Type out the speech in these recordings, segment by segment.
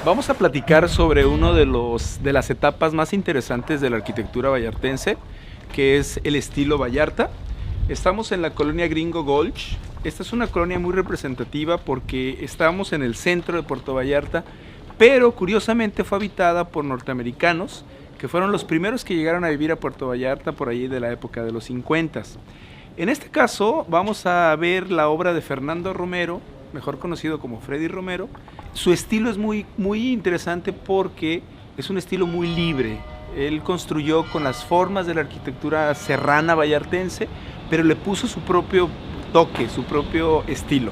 Vamos a platicar sobre uno de las etapas más interesantes de la arquitectura vallartense, que es el estilo Vallarta. Estamos en la colonia Gringo Gulch. Esta es una colonia muy representativa porque estamos en el centro de Puerto Vallarta, pero curiosamente fue habitada por norteamericanos, que fueron los primeros que llegaron a vivir a Puerto Vallarta por ahí de la época de los 50. En este caso vamos a ver la obra de Fernando Romero, mejor conocido como Freddy Romero. Su estilo es muy interesante porque es un estilo muy libre. Él construyó con las formas de la arquitectura serrana vallartense, pero le puso su propio toque, su propio estilo.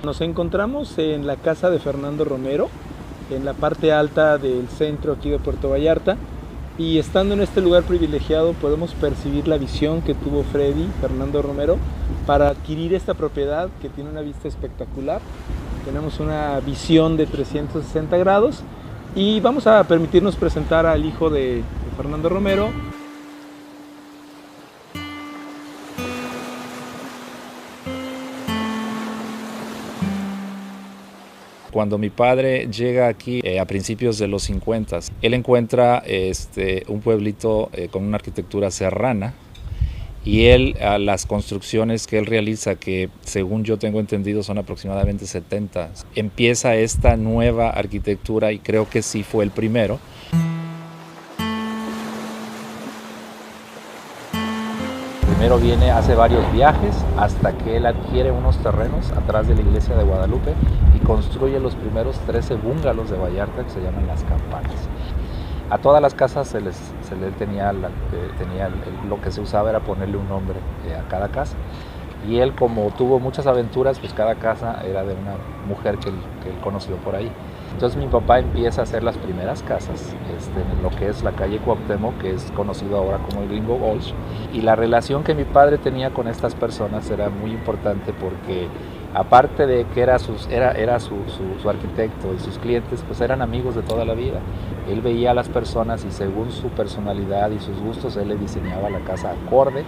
Nos encontramos en la casa de Fernando Romero, en la parte alta del centro aquí de Puerto Vallarta, y estando en este lugar privilegiado podemos percibir la visión que tuvo Fernando Romero, para adquirir esta propiedad que tiene una vista espectacular. Tenemos una visión de 360 grados y vamos a permitirnos presentar al hijo de Fernando Romero. Cuando mi padre llega aquí a principios de los 50, él encuentra un pueblito con una arquitectura serrana, y las construcciones que él realiza, que según yo tengo entendido son aproximadamente 70, empieza esta nueva arquitectura, y creo que sí fue el primero. Primero hace varios viajes hasta que él adquiere unos terrenos atrás de la iglesia de Guadalupe y construye los primeros 13 búngalos de Vallarta, que se llaman Las Campanas. A todas las casas se le tenía lo que se usaba era ponerle un nombre a cada casa. Y él, como tuvo muchas aventuras, pues cada casa era de una mujer que él conoció por ahí. Entonces mi papá empieza a hacer las primeras casas en lo que es la calle Cuauhtémoc, que es conocido ahora como el Gringo Gulch. Y la relación que mi padre tenía con estas personas era muy importante porque, aparte de que era su arquitecto y sus clientes, pues eran amigos de toda la vida. Él veía a las personas y según su personalidad y sus gustos, él le diseñaba la casa acorde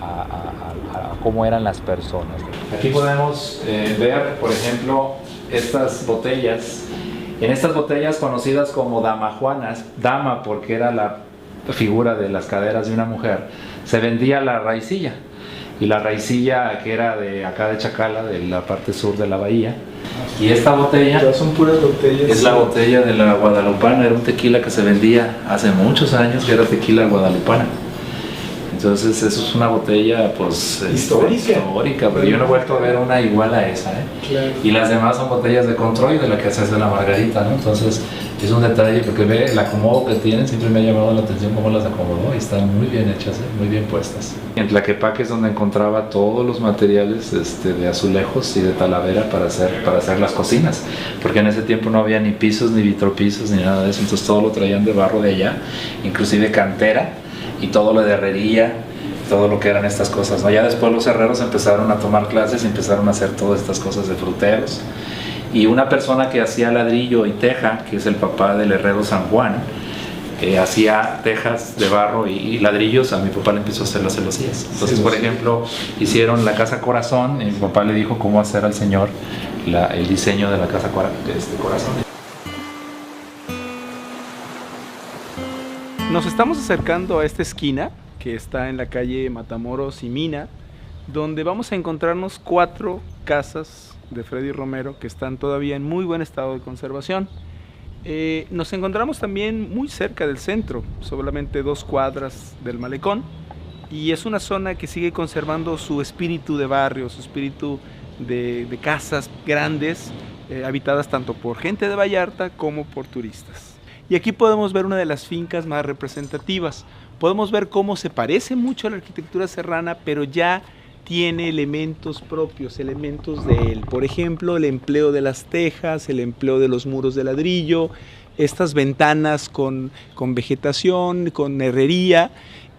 a cómo eran las personas. Aquí podemos ver, por ejemplo, estas botellas. En estas botellas conocidas como damajuanas, dama porque era la figura de las caderas de una mujer, se vendía la raicilla. Y la raicilla, que era de acá de Chacala, de la parte sur de la bahía. Y esta botella, ya son puras botellas, es la botella de la guadalupana. Era un tequila que se vendía hace muchos años, que era tequila guadalupana. Entonces eso es una botella pues histórica, pero yo no he vuelto a ver una igual a esa, ¿eh? Claro. Y las demás son botellas de control, de la que se hace la margarita, ¿no? Entonces es un detalle, porque ve el acomodo que tienen, siempre me ha llamado la atención cómo las acomodó, y están muy bien hechas, muy bien puestas. En Tlaquepaque es donde encontraba todos los materiales de azulejos y de talavera para hacer las cocinas, porque en ese tiempo no había ni pisos, ni vitropisos, ni nada de eso, entonces todo lo traían de barro de allá, inclusive cantera, y todo lo de herrería, todo lo que eran estas cosas, ¿no? Ya después los herreros empezaron a tomar clases y empezaron a hacer todas estas cosas de fruteros. Y una persona que hacía ladrillo y teja, que es el papá del herrero San Juan, hacía tejas de barro y ladrillos. A mi papá le empezó a hacer las celosías. Entonces, por ejemplo, hicieron la Casa Corazón, y mi papá le dijo cómo hacer al señor el diseño de la Casa Corazón. Nos estamos acercando a esta esquina que está en la calle Matamoros y Mina, donde vamos a encontrarnos 4 casas de Freddy Romero que están todavía en muy buen estado de conservación. Nos encontramos también muy cerca del centro, solamente 2 cuadras del malecón, y es una zona que sigue conservando su espíritu de barrio, su espíritu de casas grandes, habitadas tanto por gente de Vallarta como por turistas. Y aquí podemos ver una de las fincas más representativas. Podemos ver cómo se parece mucho a la arquitectura serrana, pero ya tiene elementos propios, elementos de él. Por ejemplo, el empleo de las tejas, el empleo de los muros de ladrillo, estas ventanas con vegetación, con herrería,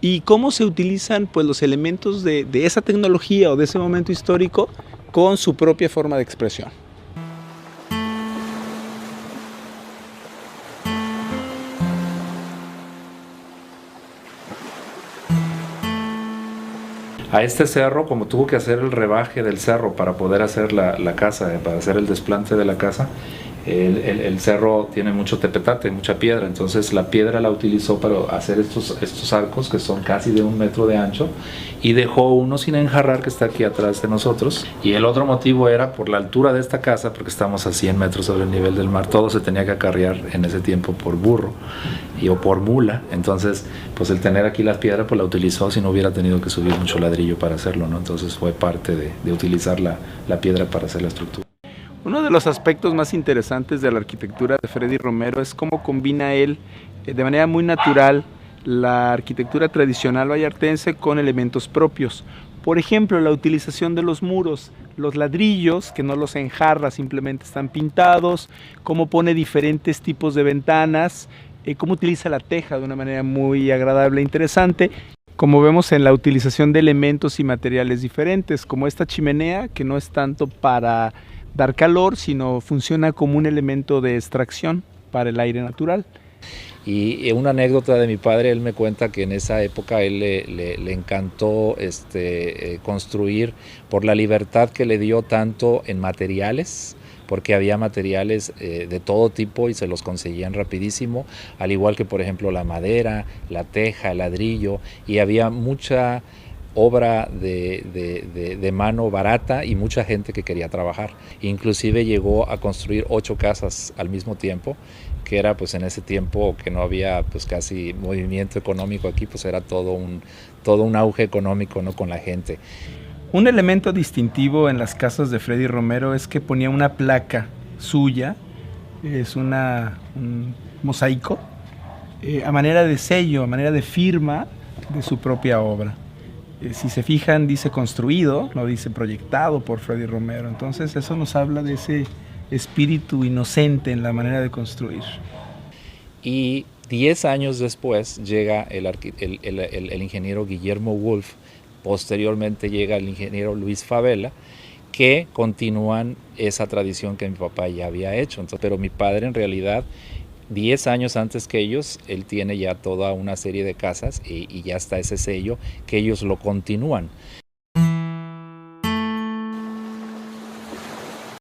y cómo se utilizan pues, los elementos de esa tecnología o de ese momento histórico con su propia forma de expresión. A este cerro, como tuvo que hacer el rebaje del cerro para poder hacer la casa, para hacer el desplante de la casa, el cerro tiene mucho tepetate, mucha piedra, entonces la piedra la utilizó para hacer estos arcos que son casi de 1 metro de ancho, y dejó uno sin enjarrar que está aquí atrás de nosotros. Y el otro motivo era por la altura de esta casa, porque estamos a 100 metros sobre el nivel del mar. Todo se tenía que acarrear en ese tiempo por burro o por mula, entonces pues el tener aquí las piedras pues la utilizó, si no hubiera tenido que subir mucho ladrillo para hacerlo, ¿no? Entonces fue parte de utilizar la piedra para hacer la estructura. Uno de los aspectos más interesantes de la arquitectura de Freddy Romero es cómo combina él de manera muy natural la arquitectura tradicional vallartense con elementos propios. Por ejemplo, la utilización de los muros, los ladrillos, que no los enjarra, simplemente están pintados, cómo pone diferentes tipos de ventanas, cómo utiliza la teja de una manera muy agradable e interesante. Como vemos en la utilización de elementos y materiales diferentes, como esta chimenea, que no es tanto para dar calor, sino funciona como un elemento de extracción para el aire natural. Y una anécdota de mi padre, él me cuenta que en esa época él le encantó construir por la libertad que le dio tanto en materiales, porque había materiales de todo tipo y se los conseguían rapidísimo, al igual que por ejemplo la madera, la teja, el ladrillo, y había mucha obra de mano barata y mucha gente que quería trabajar. Inclusive llegó a construir 8 casas al mismo tiempo, que era pues en ese tiempo que no había pues casi movimiento económico aquí, pues era todo un auge económico, ¿no?, con la gente. Un elemento distintivo en las casas de Freddy Romero es que ponía una placa suya, es un mosaico, a manera de sello, a manera de firma de su propia obra. Si se fijan, dice construido, no dice proyectado por Freddy Romero. Entonces eso nos habla de ese espíritu inocente en la manera de construir. Y 10 años después llega el ingeniero Guillermo Wolf, posteriormente llega el ingeniero Luis Favela, que continúan esa tradición que mi papá ya había hecho. Entonces, pero mi padre en realidad 10 años antes que ellos, él tiene ya toda una serie de casas y ya está ese sello que ellos lo continúan.